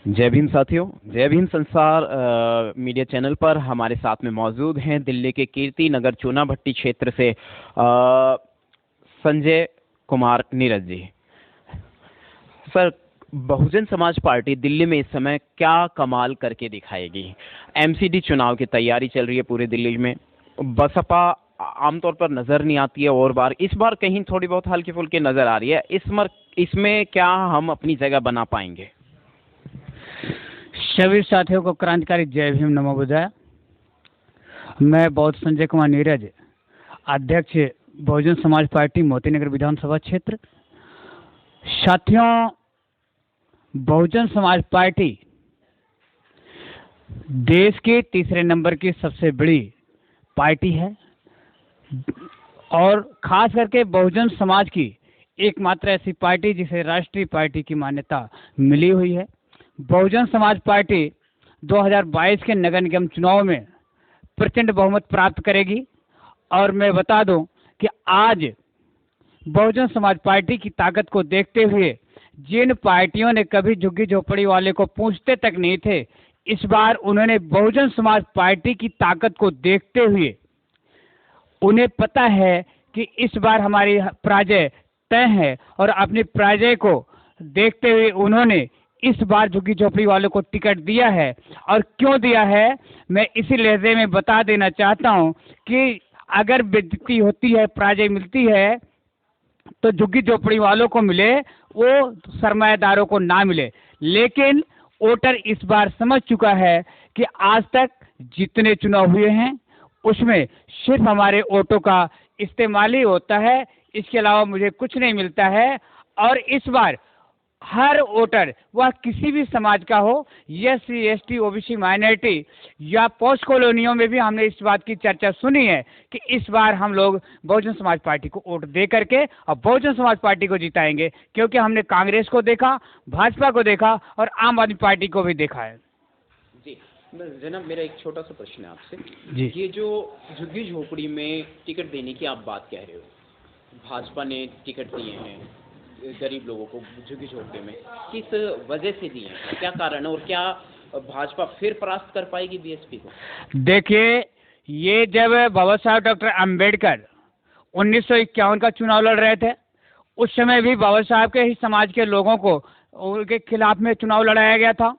जय भीम साथियों। जय भीम संसार मीडिया चैनल पर हमारे साथ में मौजूद हैं दिल्ली के कीर्ति नगर चूनाभट्टी क्षेत्र से संजय कुमार नीरज जी। सर, बहुजन समाज पार्टी दिल्ली में इस समय क्या कमाल करके दिखाएगी? एमसीडी चुनाव की तैयारी चल रही है पूरे दिल्ली में। बसपा आमतौर पर नजर नहीं आती है और इस बार कहीं थोड़ी बहुत हल्की फुल्की नजर आ रही है। इसमें क्या हम अपनी जगह बना पाएंगे? सभी साथियों को क्रांतिकारी जय भीम नमो बुद्धाय। मैं बौद्ध संजय कुमार नीरज, अध्यक्ष बहुजन समाज पार्टी मोतीनगर विधानसभा क्षेत्र। साथियों, बहुजन समाज पार्टी देश के तीसरे नंबर की सबसे बड़ी पार्टी है और खास करके बहुजन समाज की एकमात्र ऐसी पार्टी जिसे राष्ट्रीय पार्टी की मान्यता मिली हुई है। बहुजन समाज पार्टी 2022 के नगर निगम चुनाव में प्रचंड बहुमत प्राप्त करेगी और मैं बता दूं कि आज बहुजन समाज पार्टी की ताकत को देखते हुए जिन पार्टियों ने कभी झुग्गी झोपड़ी वाले को पूछते तक नहीं थे, इस बार उन्होंने बहुजन समाज पार्टी की ताकत को देखते हुए उन्हें पता है कि इस बार हमारी पराजय तय है और अपनी पराजय को देखते हुए उन्होंने इस बार झुग्गी झोपड़ी वालों को टिकट दिया है। और क्यों दिया है, मैं इसी लहजे में बता देना चाहता हूं कि अगर बेइज्जती होती है, पराजय मिलती है, तो झुग्गी झोपड़ी वालों को मिले, वो सरमायादारों को ना मिले। लेकिन वोटर इस बार समझ चुका है कि आज तक जितने चुनाव हुए हैं उसमें सिर्फ हमारे वोटों का इस्तेमाल ही होता है, इसके अलावा मुझे कुछ नहीं मिलता है। और इस बार हर वोटर, वह किसी भी समाज का हो, एससी एसटी ओबीसी माइनॉरिटी या पोस्ट कॉलोनियों में भी हमने इस बात की चर्चा सुनी है कि इस बार हम लोग बहुजन समाज पार्टी को वोट दे करके और बहुजन समाज पार्टी को जिताएंगे, क्योंकि हमने कांग्रेस को देखा, भाजपा को देखा और आम आदमी पार्टी को भी देखा है। जी जनाब, मेरा एक छोटा सा प्रश्न है आपसे जी। ये जो झुग्गी झोपड़ी में टिकट देने की आप बात कह रहे हो, भाजपा ने टिकट दिए हैं गरीब लोगों को झुग्गी झोपड़ी में, किस वजह से दिए हैं? क्या कारण है और क्या भाजपा फिर परास्त कर पाएगी बीएसपी को? देखिए, ये जब बाबा साहब डॉक्टर अंबेडकर 1951 का चुनाव लड़ रहे थे, उस समय भी बाबा साहब के ही समाज के लोगों को उनके खिलाफ में चुनाव लड़ाया गया था।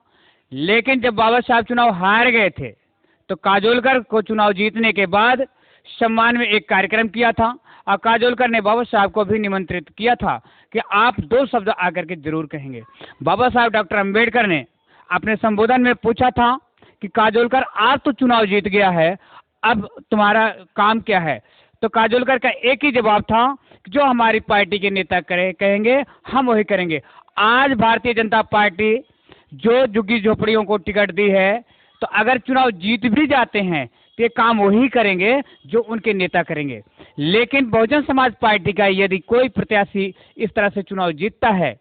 लेकिन जब बाबा साहब चुनाव हार गए थे तो काजोलकर को चुनाव जीतने के बाद सम्मान में एक कार्यक्रम किया था और काजोलकर ने बाबा साहब को भी निमंत्रित किया था कि आप 2 शब्द आकर के जरूर कहेंगे। बाबा साहब डॉक्टर अंबेडकर ने अपने संबोधन में पूछा था कि काजोलकर, आज तो चुनाव जीत गया है, अब तुम्हारा काम क्या है? तो काजोलकर का एक ही जवाब था कि जो हमारी पार्टी के नेता कहेंगे हम वही करेंगे। आज भारतीय जनता पार्टी जो झुग्गी झोपड़ियों को टिकट दी है, तो अगर चुनाव जीत भी जाते हैं तो ये काम वही करेंगे जो उनके नेता करेंगे। लेकिन बहुजन समाज पार्टी का यदि कोई प्रत्याशी इस तरह से चुनाव जीतता है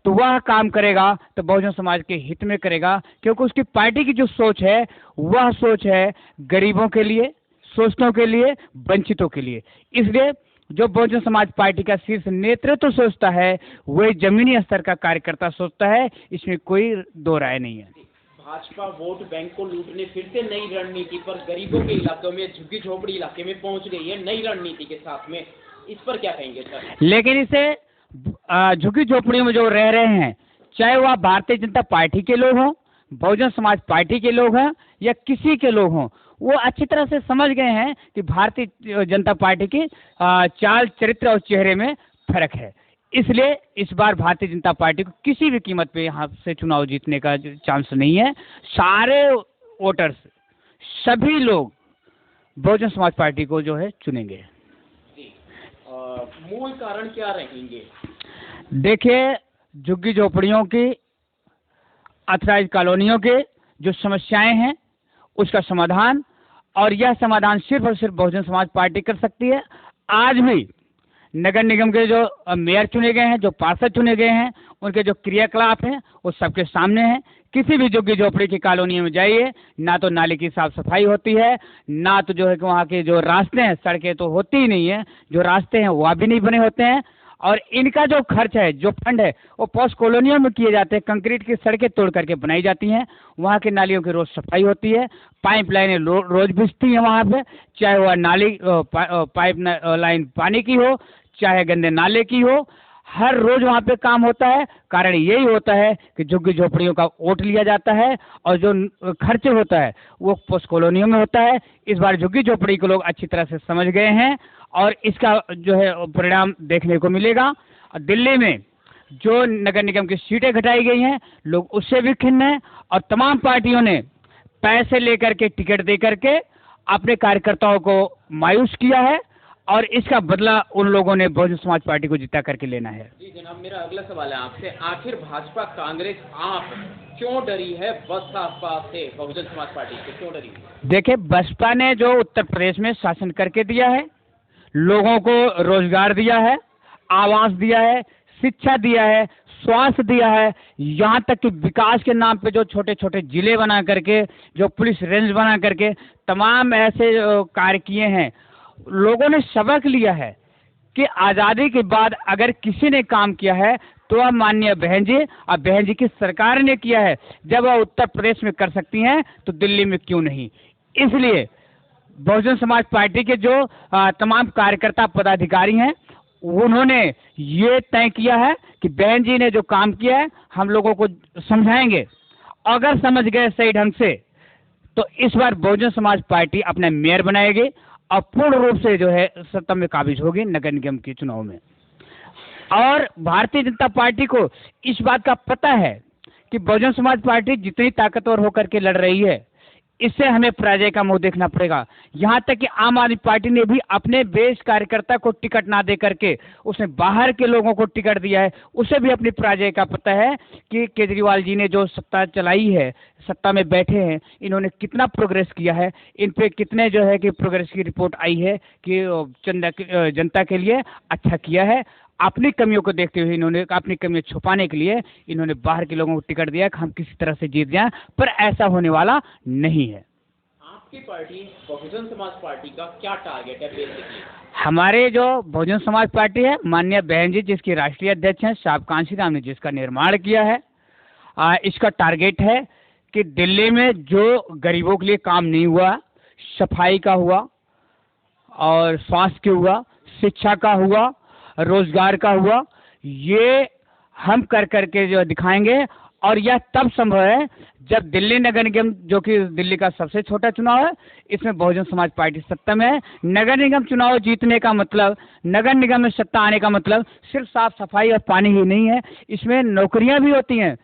तो वह काम करेगा तो बहुजन समाज के हित में करेगा, क्योंकि उसकी पार्टी की जो सोच है वह सोच है गरीबों के लिए, शोषितों के लिए, वंचितों के लिए। इसलिए जो बहुजन समाज पार्टी का शीर्ष नेतृत्व सोचता है वही जमीनी स्तर का कार्यकर्ता सोचता है, इसमें कोई दो राय नहीं है। भाजपा वोट बैंक को लूटने फिर से नई रणनीति पर गरीबों के इलाकों में, झुग्गी झोपड़ी इलाके में पहुंच गई है नई रणनीति के साथ में, इस पर क्या कहेंगे सर? लेकिन इसे झुग्गी झोपड़ियों में जो रह रहे हैं, चाहे वह भारतीय जनता पार्टी के लोग हों, बहुजन समाज पार्टी के लोग हैं या किसी के लोग हों, वो अच्छी तरह से समझ गए हैं कि भारतीय जनता पार्टी की चाल, चरित्र और चेहरे में फर्क है। इसलिए इस बार भारतीय जनता पार्टी को किसी भी कीमत पे यहाँ से चुनाव जीतने का चांस नहीं है। सारे वोटर्स, सभी लोग बहुजन समाज पार्टी को जो है चुनेंगे। मूल कारण क्या रहेंगे? देखिए, झुग्गी झोपड़ियों की, अथराइज कॉलोनियों के जो समस्याएं हैं उसका समाधान, और यह समाधान सिर्फ और सिर्फ बहुजन समाज पार्टी कर सकती है। आज भी नगर निगम के जो मेयर चुने गए हैं, जो पार्षद चुने गए हैं, उनके जो क्रियाकलाप हैं वो सबके सामने हैं। किसी भी झुग्गी झोपड़ी की कॉलोनी में जाइए, ना तो नाले की साफ सफाई होती है, ना तो जो है कि वहाँ के जो रास्ते हैं, सड़कें तो होती ही नहीं है, जो रास्ते हैं वह भी नहीं बने होते हैं। और इनका जो खर्च है, जो फंड है, वो पोस्ट कॉलोनियों में किए जाते हैं। कंक्रीट की सड़कें तोड़ करके बनाई जाती हैं, वहाँ की नालियों की रोज सफाई होती है, पाइपलाइनें रोज बिछती हैं वहाँ पे, चाहे वह नाली पाइप लाइन पानी की हो, चाहे गंदे नाले की हो, हर रोज वहाँ पे काम होता है। कारण यही होता है कि झुग्गी झोपड़ियों का वोट लिया जाता है और जो खर्च होता है वो पोस्ट कॉलोनियों में होता है। इस बार झुग्गी झोपड़ी को लोग अच्छी तरह से समझ गए हैं और इसका जो है परिणाम देखने को मिलेगा। और दिल्ली में जो नगर निगम की सीटें घटाई गई हैं, लोग उससे भी खिन्न हैं और तमाम पार्टियों ने पैसे लेकर के, टिकट दे करके अपने कार्यकर्ताओं को मायूस किया है और इसका बदला उन लोगों ने बहुजन समाज पार्टी को जिता करके लेना है। जी जनाब, मेरा अगला सवाल है आपसे, आखिर भाजपा कांग्रेस आप क्यों डरी है बसपा से, बहुजन समाज पार्टी से क्यों डरी है? देखिए, बसपा ने जो उत्तर प्रदेश में शासन करके दिया है, लोगों को रोजगार दिया है, आवास दिया है, शिक्षा दिया है, स्वास्थ्य दिया है, यहाँ तक कि विकास के नाम पे जो छोटे छोटे जिले बना करके, जो पुलिस रेंज बना करके तमाम ऐसे कार्य किए हैं। लोगों ने सबक लिया है कि आज़ादी के बाद अगर किसी ने काम किया है तो वह माननीय बहन जी और बहन जी की सरकार ने किया है। जब वह उत्तर प्रदेश में कर सकती हैं तो दिल्ली में क्यों नहीं। इसलिए बहुजन समाज पार्टी के जो तमाम कार्यकर्ता पदाधिकारी हैं, उन्होंने ये तय किया है कि बहन जी ने जो काम किया है हम लोगों को समझाएंगे। अगर समझ गए सही ढंग से तो इस बार बहुजन समाज पार्टी अपना मेयर बनाएगी और पूर्ण रूप से जो है सत्ता में काबिज होगी नगर निगम के चुनाव में। और भारतीय जनता पार्टी को इस बात का पता है कि बहुजन समाज पार्टी जितनी ताकतवर होकर के लड़ रही है, इससे हमें पराजय का मुंह देखना पड़ेगा। यहाँ तक कि आम आदमी पार्टी ने भी अपने बेस कार्यकर्ता को टिकट ना दे करके उसने बाहर के लोगों को टिकट दिया है, उसे भी अपनी पराजय का पता है कि केजरीवाल जी ने जो सत्ता चलाई है, सत्ता में बैठे हैं, इन्होंने कितना प्रोग्रेस किया है, इन पे कितने जो है कि प्रोग्रेस की रिपोर्ट आई है कि जनता के लिए अच्छा किया है। अपनी कमियों को देखते हुए इन्होंने अपनी कमियां छुपाने के लिए इन्होंने बाहर के लोगों को टिकट दिया कि हम किसी तरह से जीत जाएं, पर ऐसा होने वाला नहीं है। आपकी पार्टी बहुजन समाज पार्टी का क्या टारगेट है बेसिकली? हमारे जो बहुजन समाज पार्टी है, माननीय बहन जी जिसकी राष्ट्रीय अध्यक्ष हैं, साहब कांशी राम ने जिसका निर्माण किया है, इसका टारगेट है कि दिल्ली में जो गरीबों के लिए काम नहीं हुआ, सफाई का हुआ और स्वास्थ्य का हुआ, शिक्षा का हुआ, रोजगार का हुआ, ये हम कर करके जो दिखाएंगे। और यह तब संभव है जब दिल्ली नगर निगम, जो कि दिल्ली का सबसे छोटा चुनाव है, इसमें बहुजन समाज पार्टी सत्ता में है। नगर निगम चुनाव जीतने का मतलब, नगर निगम में सत्ता आने का मतलब सिर्फ साफ सफाई और पानी ही नहीं है, इसमें नौकरियां भी होती हैं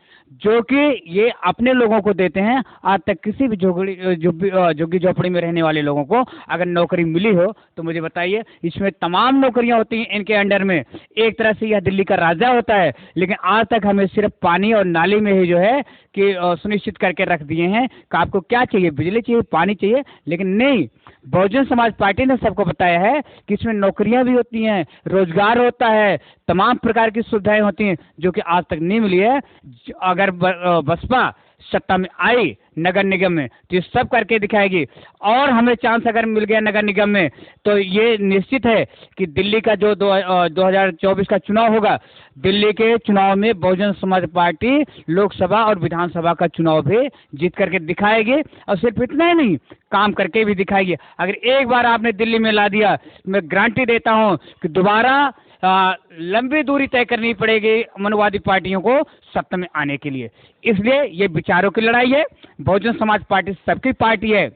जो कि ये अपने लोगों को देते हैं। आज तक किसी भी झुग्गी झोपड़ी में रहने वाले लोगों को अगर नौकरी मिली हो तो मुझे बताइए। इसमें तमाम नौकरियां होती हैं इनके अंडर में। एक तरह से यह दिल्ली का राजा होता है, लेकिन आज तक हमें सिर्फ पानी और नाली में ही जो है कि सुनिश्चित करके रख दिए हैं कि आपको क्या चाहिए, बिजली चाहिए, पानी चाहिए, लेकिन नहीं, बहुजन समाज पार्टी ने सबको बताया है कि इसमें नौकरियां भी होती हैं, रोजगार होता है, तमाम प्रकार की सुविधाएं होती हैं जो कि आज तक नहीं मिली है। अगर बसपा सत्ता में आई नगर निगम में तो ये सब करके दिखाएगी। और हमें चांस अगर मिल गया नगर निगम में तो ये निश्चित है कि दिल्ली का जो 2024 का चुनाव होगा, दिल्ली के चुनाव में बहुजन समाज पार्टी लोकसभा और विधानसभा का चुनाव भी जीत करके दिखाएगी। और सिर्फ इतना ही नहीं, काम करके भी दिखाएगी। अगर एक बार आपने दिल्ली में ला दिया, मैं गारंटी देता हूं कि दोबारा लंबी दूरी तय करनी पड़ेगी मनवादी पार्टियों को सत्ता में आने के लिए। इसलिए ये विचारों की लड़ाई है। बहुजन समाज पार्टी सबकी पार्टी है।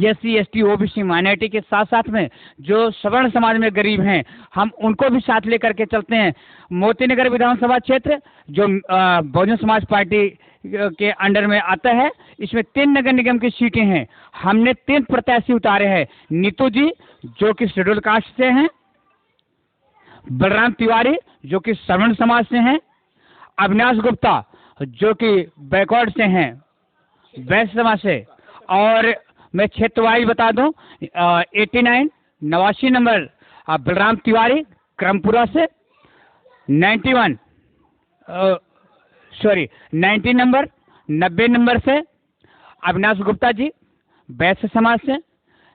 SC ST OBC माइनॉरिटी के साथ साथ में जो सवर्ण समाज में गरीब हैं, हम उनको भी साथ लेकर के चलते हैं। मोतीनगर विधानसभा क्षेत्र जो बहुजन समाज पार्टी के अंडर में आता है, इसमें 3 नगर निगम की सीटें हैं। हमने 3 प्रत्याशी उतारे हैं। नीतू जी जो कि शेड्यूल कास्ट से हैं, बलराम तिवारी जो कि सवर्ण समाज से हैं, अविनाश गुप्ता जो कि बैकवर्ड से हैं, वैश्य समाज से। और मैं क्षेत्रवाइज बता दूं, 89 नंबर बलराम तिवारी क्रमपुरा से, 90 नंबर 90 नंबर से अविनाश गुप्ता जी वैश्य समाज से,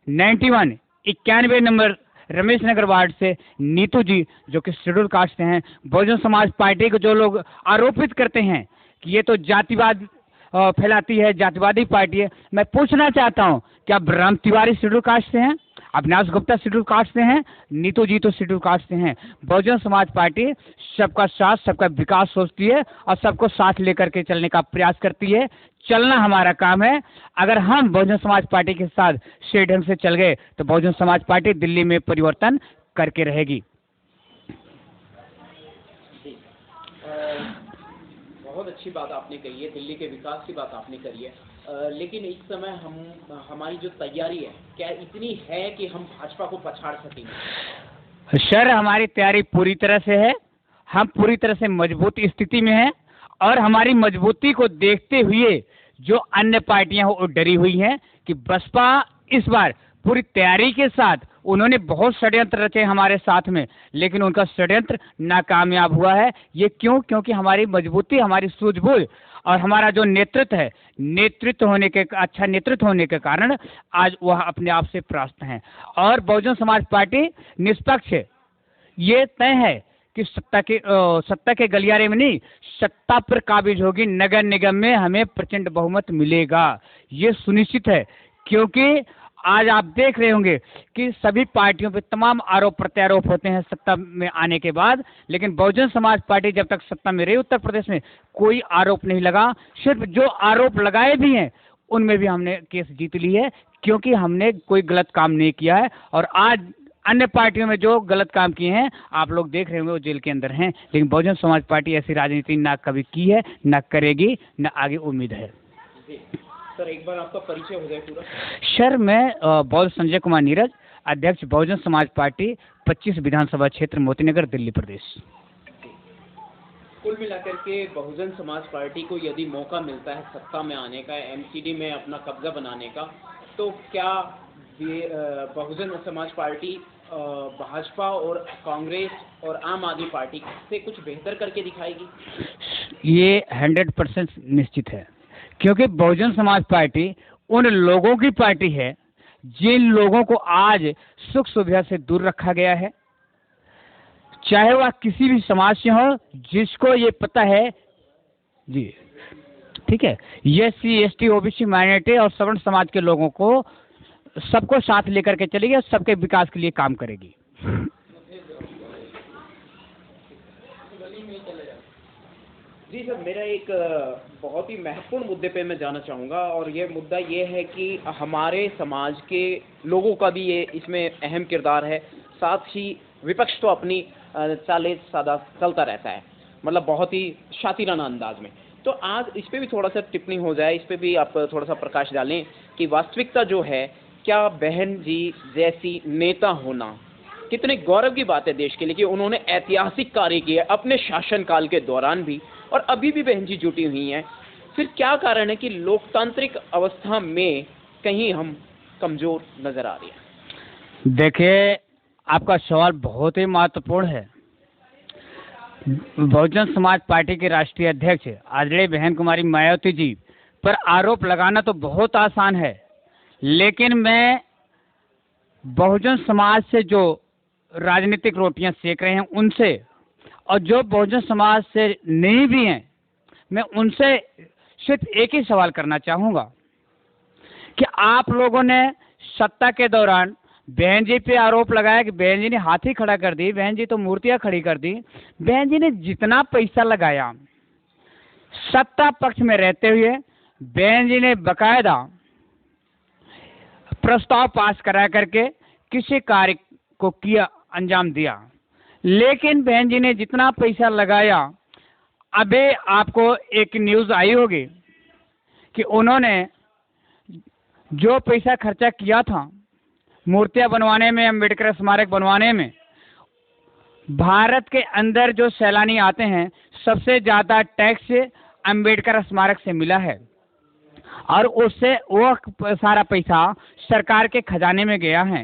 91 नंबर रमेश नगर वार्ड से नीतू जी जो कि शेड्यूल कास्ट से हैं। बहुजन समाज पार्टी को जो लोग आरोपित करते हैं कि ये तो जातिवाद फैलाती है, जातिवादी पार्टी है, मैं पूछना चाहता हूं क्या ब्रह्म तिवारी शेड्यूल कास्ट से हैं, अविनाश गुप्ता शेड्यूल कास्ट से हैं, नीतू जी तो शेड्यूल कास्ट से हैं। बहुजन समाज पार्टी सबका साथ सबका विकास सोचती है और सबको साथ लेकर के चलने का प्रयास करती है। चलना हमारा काम है। अगर हम बहुजन समाज पार्टी के साथ सही ढंग से चल गए तो बहुजन समाज पार्टी दिल्ली में परिवर्तन करके रहेगी। बहुत अच्छी बात आपने कही है, दिल्ली के विकास की बात आपने करी है, लेकिन इस समय हमारी जो तैयारी है क्या इतनी है कि हम भाजपा को पछाड़ सकेंगे? सर, हमारी तैयारी पूरी तरह से है। हम पूरी तरह से मजबूत स्थिति में हैं और हमारी मजबूती को देखते हुए जो अन्य पार्टियां वो डरी हुई हैं कि बसपा इस बार पूरी तैयारी के साथ, उन्होंने बहुत षड्यंत्र रचे हमारे साथ में, लेकिन उनका षड्यंत्र नाकामयाब हुआ है। ये क्यों? क्योंकि हमारी मजबूती, हमारी सूझबूझ और हमारा जो नेतृत्व है, अच्छा नेतृत्व होने के कारण आज वह अपने आप से परास्त हैं। और बहुजन समाज पार्टी निष्पक्ष है। ये तय है कि सत्ता के गलियारे में नहीं, सत्ता पर काबिज होगी। नगर निगम में हमें प्रचंड बहुमत मिलेगा, ये सुनिश्चित है। क्योंकि आज आप देख रहे होंगे कि सभी पार्टियों पे तमाम आरोप प्रत्यारोप होते हैं सत्ता में आने के बाद, लेकिन बहुजन समाज पार्टी जब तक सत्ता में रही उत्तर प्रदेश में कोई आरोप नहीं लगा। सिर्फ जो आरोप लगाए भी हैं उनमें भी हमने केस जीत ली है, क्योंकि हमने कोई गलत काम नहीं किया है। और आज अन्य पार्टियों में जो गलत काम किए हैं आप लोग देख रहे होंगे वो जेल के अंदर हैं, लेकिन बहुजन समाज पार्टी ऐसी राजनीति ना कभी की है, ना करेगी, ना आगे उम्मीद है। सर, एक बार आपका परिचय हो जाए पूरा। सर, मैं बौद्ध संजय कुमार नीरज, अध्यक्ष बहुजन समाज पार्टी 25 विधानसभा क्षेत्र मोतीनगर, दिल्ली प्रदेश। कुल मिलाकर के बहुजन समाज पार्टी को यदि मौका मिलता है सत्ता में आने का, एमसीडी में अपना कब्जा बनाने का, तो क्या बहुजन समाज पार्टी भाजपा और कांग्रेस और आम आदमी पार्टी से कुछ बेहतर करके दिखाएगी? ये 100% निश्चित है, क्योंकि बहुजन समाज पार्टी उन लोगों की पार्टी है जिन लोगों को आज सुख सुविधा से दूर रखा गया है, चाहे वह किसी भी समाज से हो, जिसको ये पता है जी, ठीक है, SC ST OBC माइनॉरिटी और सवर्ण समाज के लोगों को सबको साथ लेकर के चलेगी और सबके विकास के लिए काम करेगी। जी सर, मेरा एक बहुत ही महत्वपूर्ण मुद्दे पे मैं जाना चाहूँगा, और ये मुद्दा ये है कि हमारे समाज के लोगों का भी ये इसमें अहम किरदार है। साथ ही विपक्ष तो अपनी चाले सादा चलता रहता है, मतलब बहुत ही शातिराना अंदाज में। तो आज इस पे भी थोड़ा सा टिप्पणी हो जाए, इस पे भी आप थोड़ा सा प्रकाश डालें कि वास्तविकता जो है, क्या बहन जी जैसी नेता होना कितने गौरव की बात है देश के लिए कि उन्होंने ऐतिहासिक कार्य किए अपने शासनकाल के दौरान भी, और अभी भी बहन जी जुटी हुई हैं। फिर क्या कारण है कि लोकतांत्रिक अवस्था में कहीं हम कमजोर नजर आ रही हैं? देखिए, आपका सवाल बहुत ही महत्वपूर्ण है। बहुजन समाज पार्टी के राष्ट्रीय अध्यक्ष आदरणीय बहन कुमारी मायावती जी पर आरोप लगाना तो बहुत आसान है, लेकिन मैं बहुजन समाज से जो राजनीतिक रोटियां सेक रहे हैं उनसे, और जो बहुजन समाज से नहीं भी हैं, मैं उनसे सिर्फ एक ही सवाल करना चाहूँगा कि आप लोगों ने सत्ता के दौरान बहन जी पे आरोप लगाया कि बहन जी ने हाथी खड़ा कर दी, बहन जी तो मूर्तियां खड़ी कर दी। बहन जी ने जितना पैसा लगाया सत्ता पक्ष में रहते हुए, बहन जी ने बकायदा प्रस्ताव पास करा करके किसी कार्य को किया, अंजाम दिया। लेकिन बहन जी ने जितना पैसा लगाया, अभी आपको एक न्यूज़ आई होगी कि उन्होंने जो पैसा खर्चा किया था मूर्तियां बनवाने में, अम्बेडकर स्मारक बनवाने में, भारत के अंदर जो सैलानी आते हैं सबसे ज़्यादा टैक्स अम्बेडकर स्मारक से मिला है, और उससे वो सारा पैसा सरकार के खजाने में गया है।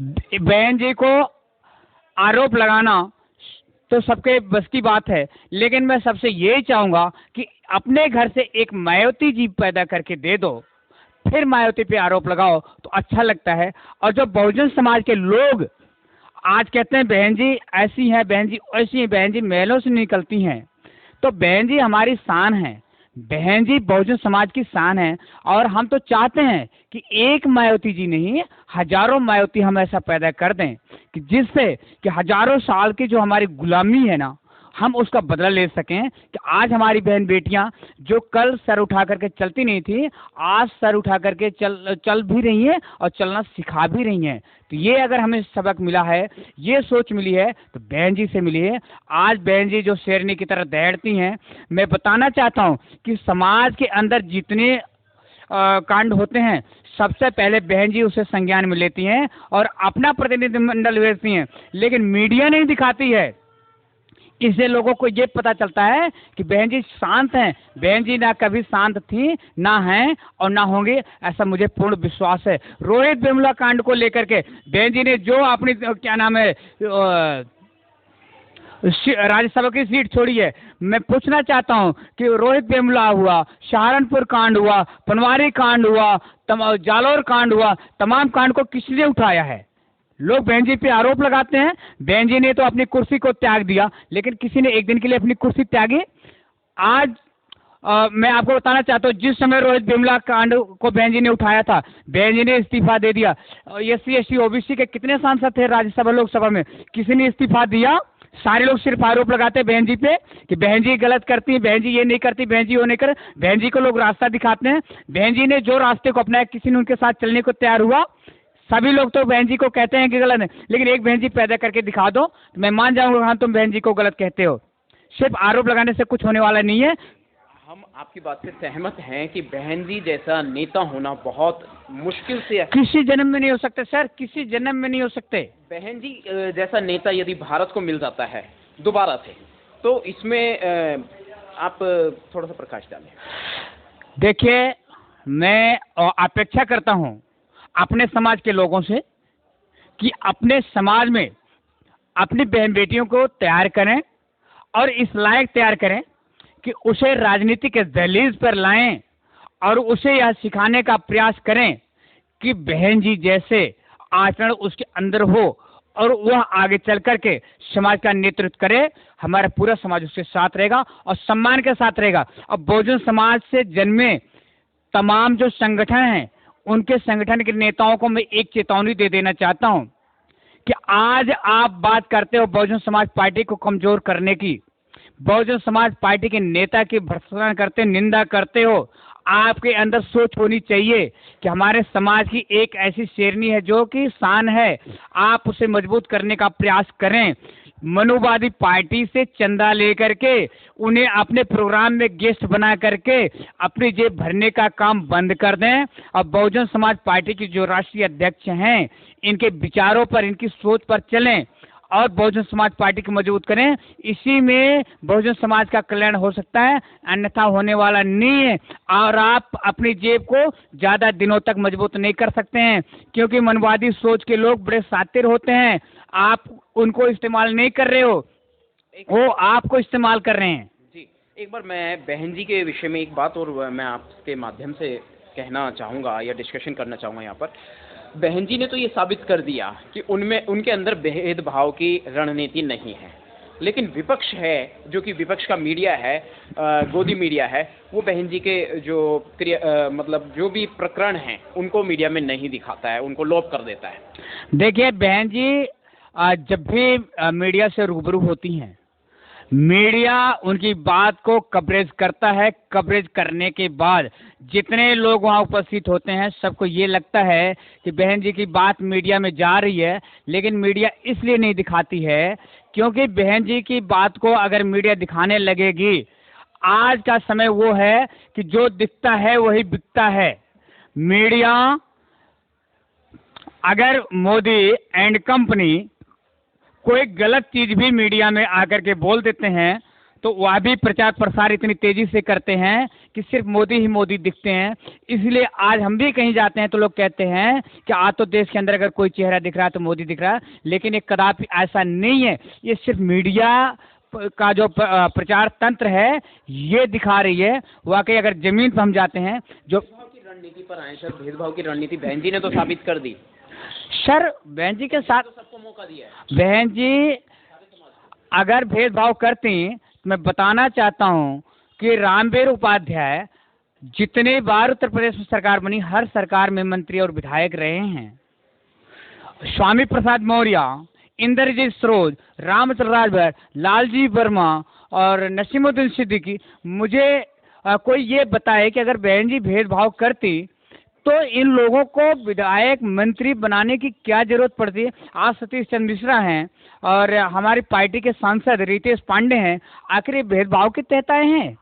बहन जी को आरोप लगाना तो सबके बस की बात है, लेकिन मैं सबसे यही चाहूँगा कि अपने घर से एक मायावती जी पैदा करके दे दो, फिर मायावती पे आरोप लगाओ तो अच्छा लगता है। और जो बहुजन समाज के लोग आज कहते हैं बहन जी ऐसी हैं, बहन जी ऐसी हैं, बहन जी महलों से निकलती हैं, तो बहन जी हमारी शान है, बहन जी बहुजन समाज की शान है। और हम तो चाहते हैं कि एक मायावती जी नहीं, हजारों मायावती हम ऐसा पैदा कर दें कि जिससे कि हजारों साल की जो हमारी गुलामी है ना, हम उसका बदला ले सकें। कि आज हमारी बहन बेटियां जो कल सर उठा करके चलती नहीं थी, आज सर उठा करके चल भी रही हैं और चलना सिखा भी रही हैं। तो ये अगर हमें सबक मिला है, ये सोच मिली है, तो बहन जी से मिली है। आज बहन जी जो शेरनी की तरह दौड़ती हैं, मैं बताना चाहता हूँ कि समाज के अंदर जितने कांड होते हैं, सबसे पहले बहन जी उसे संज्ञान में लेती हैं और अपना प्रतिनिधिमंडल भेजती हैं, लेकिन मीडिया नहीं दिखाती है। इससे लोगों को ये पता चलता है कि बहन जी शांत हैं। बहन जी ना कभी शांत थी, ना हैं और ना होंगे, ऐसा मुझे पूर्ण विश्वास है। रोहित वेमुला कांड को लेकर के बहन जी ने जो अपनी क्या नाम है राज्यसभा की सीट छोड़ी है, मैं पूछना चाहता हूं कि रोहित वेमुला हुआ, सहारनपुर कांड हुआ, पनवारी कांड हुआ, जालौर कांड हुआ, तमाम कांड को किसने उठाया है? लोग बहन जी पे आरोप लगाते हैं। बहन जी ने तो अपनी कुर्सी को त्याग दिया, लेकिन किसी ने एक दिन के लिए अपनी कुर्सी त्यागी? आज मैं आपको बताना चाहता हूँ, जिस समय रोहित वेमुला कांड को बहन जी ने उठाया था, बहन जी ने इस्तीफा दे दिया। SC ST OBC के कितने सांसद थे राज्यसभा लोकसभा में, किसी ने इस्तीफा दिया? सारे लोग सिर्फ आरोप लगाते हैं बहन जी पे कि बहन जी गलत करती है, बहन जी ये नहीं करती, बहन जी वो नहीं कर। बहन जी को लोग रास्ता दिखाते हैं। बहन जी ने जो रास्ते को अपनाया, किसी ने उनके साथ चलने को तैयार हुआ? सभी लोग तो बहन जी को कहते हैं कि गलत है, लेकिन एक बहन जी पैदा करके दिखा दो तो मैं मान जाऊंगा हाँ तुम बहन जी को गलत कहते हो। सिर्फ आरोप लगाने से कुछ होने वाला नहीं है। हम आपकी बात से सहमत हैं कि बहन जी जैसा नेता होना बहुत मुश्किल से है। किसी जन्म में नहीं हो सकते सर, किसी जन्म में नहीं हो सकते। बहन जी जैसा नेता यदि भारत को मिल जाता है दोबारा से, तो इसमें आप थोड़ा सा प्रकाश डालें। देखिए, मैं अपेक्षा करता हूं अपने समाज के लोगों से कि अपने समाज में अपनी बहन बेटियों को तैयार करें और इस लायक तैयार करें कि उसे राजनीति के दहलीज पर लाएं और उसे यह सिखाने का प्रयास करें कि बहन जी जैसे आचरण उसके अंदर हो और वह आगे चल करके समाज का नेतृत्व करे। हमारा पूरा समाज उसके साथ रहेगा और सम्मान के साथ रहेगा। और बहुजन समाज से जन्मे तमाम जो संगठन हैं, उनके संगठन के नेताओं को मैं एक चेतावनी दे देना चाहता हूं कि आज आप बात करते हो बहुजन समाज पार्टी को कमजोर करने की, बहुजन समाज पार्टी के नेता की भर्त्सना करते, निंदा करते हो। आपके अंदर सोच होनी चाहिए कि हमारे समाज की एक ऐसी शेरनी है जो कि शान है, आप उसे मजबूत करने का प्रयास करें। मनुवादी पार्टी से चंदा लेकर के उन्हें अपने प्रोग्राम में गेस्ट बना करके अपनी जेब भरने का काम बंद कर दें और बहुजन समाज पार्टी की जो राष्ट्रीय अध्यक्ष हैं, इनके विचारों पर, इनकी सोच पर चलें और बहुजन समाज पार्टी को मजबूत करें। इसी में बहुजन समाज का कल्याण हो सकता है, अन्यथा होने वाला नहीं है। और आप अपनी जेब को ज्यादा दिनों तक मजबूत नहीं कर सकते हैं, क्योंकि मनवादी सोच के लोग बड़े शातिर होते हैं। आप उनको इस्तेमाल नहीं कर रहे हो, वो आपको इस्तेमाल कर रहे हैं। जी, एक बार मैं बहन जी के विषय में एक बात और मैं आपके माध्यम से कहना चाहूँगा या डिस्कशन करना चाहूँगा यहाँ पर। बहन जी ने तो ये साबित कर दिया कि उनके अंदर भेदभाव की रणनीति नहीं है, लेकिन विपक्ष है, जो कि विपक्ष का मीडिया है, गोदी मीडिया है, वो बहन जी के जो मतलब जो भी प्रकरण हैं उनको मीडिया में नहीं दिखाता है, उनको लोप कर देता है। देखिए, बहन जी जब भी मीडिया से रूबरू होती हैं, मीडिया उनकी बात को कवरेज करता है। कवरेज करने के बाद जितने लोग वहां उपस्थित होते हैं, सबको ये लगता है कि बहन जी की बात मीडिया में जा रही है, लेकिन मीडिया इसलिए नहीं दिखाती है क्योंकि बहन जी की बात को अगर मीडिया दिखाने लगेगी, आज का समय वो है कि जो दिखता है वही बिकता है। मीडिया अगर मोदी एंड कंपनी कोई गलत चीज भी मीडिया में आकर के बोल देते हैं, तो वह भी प्रचार प्रसार इतनी तेजी से करते हैं कि सिर्फ मोदी ही मोदी दिखते हैं। इसलिए आज हम भी कहीं जाते हैं तो लोग कहते हैं कि आज तो देश के अंदर अगर कोई चेहरा दिख रहा है तो मोदी दिख रहा है, लेकिन ये कदापि ऐसा नहीं है। ये सिर्फ मीडिया का जो प्रचार तंत्र है ये दिखा रही है। वाकई अगर जमीन पर हम जाते हैं, जो रणनीति पर आए सर, भेदभाव की रणनीति बहन जी ने तो साबित कर दी सर। बहन जी के साथ तो सबको मौका दिया है। बहन जी अगर भेदभाव करती, तो मैं बताना चाहता हूं कि रामवीर उपाध्याय जितने बार उत्तर प्रदेश में सरकार बनी, हर सरकार में मंत्री और विधायक रहे हैं। स्वामी प्रसाद मौर्य, इंद्रजीत सरोज, रामचंद्र राजभर, लालजी वर्मा और नसीमुद्दीन सिद्दीकी, मुझे कोई ये बताए कि अगर बहन जी भेदभाव करती तो इन लोगों को विधायक मंत्री बनाने की क्या जरूरत पड़ती है। आज सतीश चंद्र मिश्रा हैं और हमारी पार्टी के सांसद रितेश पांडे हैं, आखिर ये भेदभाव के तहत आए हैं?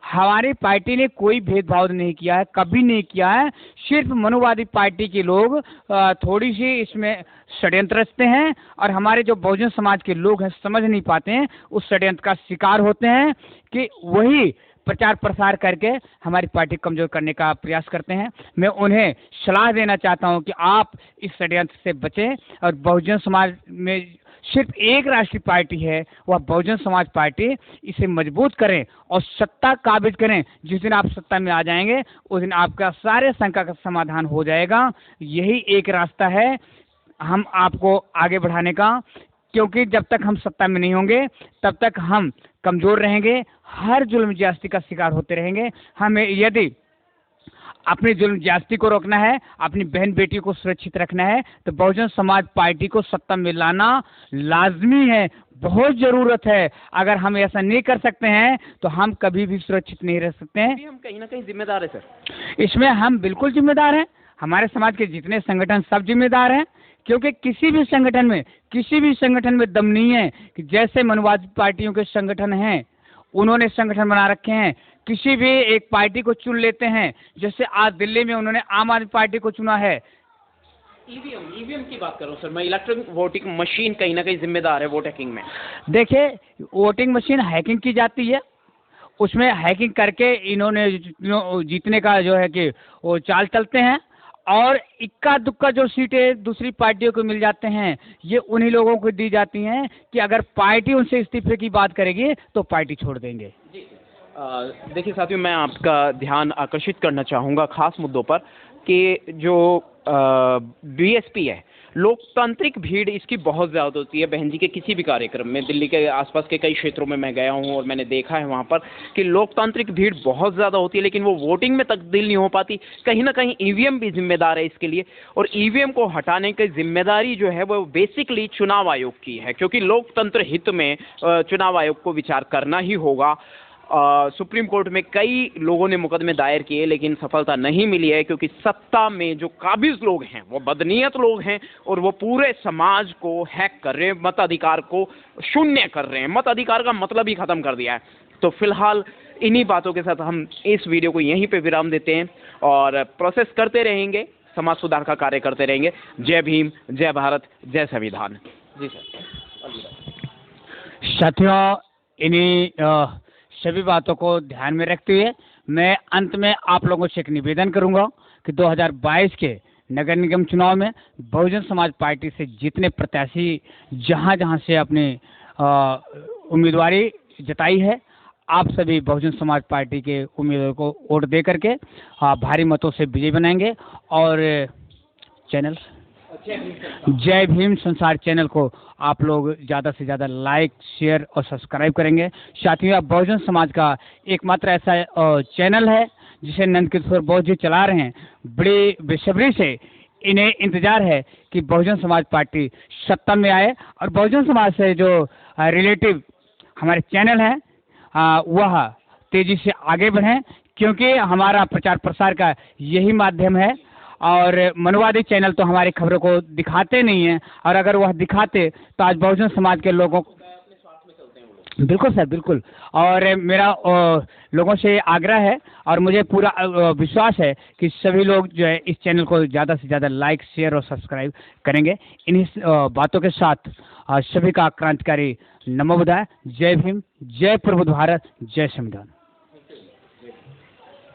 हमारी पार्टी ने कोई भेदभाव नहीं किया है, कभी नहीं किया है। सिर्फ मनुवादी पार्टी के लोग थोड़ी सी इसमें षड्यंत्र रचते हैं और हमारे जो बहुजन समाज के लोग हैं समझ नहीं पाते हैं, उस षड्यंत्र का शिकार होते हैं कि वही प्रचार प्रसार करके हमारी पार्टी कमजोर करने का प्रयास करते हैं। मैं उन्हें सलाह देना चाहता हूं कि आप इस षड्यंत्र से बचें और बहुजन समाज में सिर्फ एक राष्ट्रीय पार्टी है, वह बहुजन समाज पार्टी, इसे मजबूत करें और सत्ता काबिज करें। जिस दिन आप सत्ता में आ जाएंगे उस दिन आपका सारे शंका का समाधान हो जाएगा। यही एक रास्ता है हम आपको आगे बढ़ाने का, क्योंकि जब तक हम सत्ता में नहीं होंगे तब तक हम कमजोर रहेंगे, हर जुल्म ज्यादती का शिकार होते रहेंगे। हमें यदि अपनी जुल्म ज्यादती को रोकना है, अपनी बहन बेटी को सुरक्षित रखना है, तो बहुजन समाज पार्टी को सत्ता में लाना लाजमी है, बहुत जरूरत है। अगर हम ऐसा नहीं कर सकते हैं तो हम कभी भी सुरक्षित नहीं रह सकते हैं। हम कहीं ना कहीं जिम्मेदार है सर, इसमें हम बिल्कुल जिम्मेदार हैं। हमारे समाज के जितने संगठन सब जिम्मेदार हैं, क्योंकि किसी भी संगठन में दम नहीं है कि जैसे मनुवादी पार्टियों के संगठन हैं उन्होंने संगठन बना रखे हैं, किसी भी एक पार्टी को चुन लेते हैं। जैसे आज दिल्ली में उन्होंने आम आदमी पार्टी को चुना है। ईवीएम की बात कर रहा हूँ सर मैं, इलेक्ट्रॉनिक वोटिंग मशीन कहीं ना कहीं जिम्मेदार है वोट हैकिंग में। देखिए, वोटिंग मशीन हैकिंग की जाती है, उसमें हैकिंग करके इन्होंने जीतने का जो है कि वो चाल चलते हैं, और इक्का दुक्का जो सीटें दूसरी पार्टियों को मिल जाते हैं ये उन्हीं लोगों को दी जाती हैं कि अगर पार्टी उनसे इस्तीफे की बात करेगी तो पार्टी छोड़ देंगे। देखिए साथियों, मैं आपका ध्यान आकर्षित करना चाहूँगा खास मुद्दों पर कि जो बीएसपी है, लोकतांत्रिक भीड़ इसकी बहुत ज़्यादा होती है बहन जी के किसी भी कार्यक्रम में। दिल्ली के आसपास के कई क्षेत्रों में मैं गया हूं और मैंने देखा है वहां पर कि लोकतांत्रिक भीड़ बहुत ज़्यादा होती है, लेकिन वो वोटिंग में तब्दील नहीं हो पाती। कहीं ना कहीं ईवीएम भी जिम्मेदार है इसके लिए, और ईवीएम को हटाने की जिम्मेदारी जो है वो बेसिकली चुनाव आयोग की है, क्योंकि लोकतंत्र हित में चुनाव आयोग को विचार करना ही होगा। सुप्रीम कोर्ट में कई लोगों ने मुकदमे दायर किए लेकिन सफलता नहीं मिली है, क्योंकि सत्ता में जो काबिज लोग हैं वो बदनीयत लोग हैं और वो पूरे समाज को हैक कर रहे हैं, मताधिकार को शून्य कर रहे हैं, मताधिकार का मतलब ही खत्म कर दिया है। तो फिलहाल इन्हीं बातों के साथ हम इस वीडियो को यहीं पे विराम देते हैं और प्रोसेस करते रहेंगे, समाज सुधार का कार्य करते रहेंगे। जय भीम, जय भारत, जय संविधान। जी सर। साथियों, इन्हीं सभी बातों को ध्यान में रखते हुए मैं अंत में आप लोगों से एक निवेदन करूंगा कि 2022 के नगर निगम चुनाव में बहुजन समाज पार्टी से जितने प्रत्याशी जहां जहां से अपनी उम्मीदवारी जताई है, आप सभी बहुजन समाज पार्टी के उम्मीदवार को वोट दे करके भारी मतों से विजयी बनाएंगे। और चैनल जय भीम संसार चैनल को आप लोग ज़्यादा से ज़्यादा लाइक, शेयर और सब्सक्राइब करेंगे। साथियों, आप बहुजन समाज का एकमात्र ऐसा चैनल है जिसे नंदकिशोर बोस जी चला रहे हैं। बड़ी बेसब्री से इन्हें इंतजार है कि बहुजन समाज पार्टी सत्ता में आए और बहुजन समाज से जो रिलेटिव हमारे चैनल हैं वह तेजी से आगे बढ़ें, क्योंकि हमारा प्रचार प्रसार का यही माध्यम है। और मनुवादी चैनल तो हमारी खबरों को दिखाते नहीं हैं, और अगर वह दिखाते तो आज बहुजन समाज के लोगों को बिल्कुल सर, बिल्कुल। और मेरा लोगों से आग्रह है और मुझे पूरा विश्वास है कि सभी लोग जो है इस चैनल को ज़्यादा से ज़्यादा लाइक, शेयर और सब्सक्राइब करेंगे। इन्हीं बातों के साथ सभी का क्रांतिकारी नमो बुद्धाय। जय भीम, जय प्रबुद्ध भारत, जय संविधान।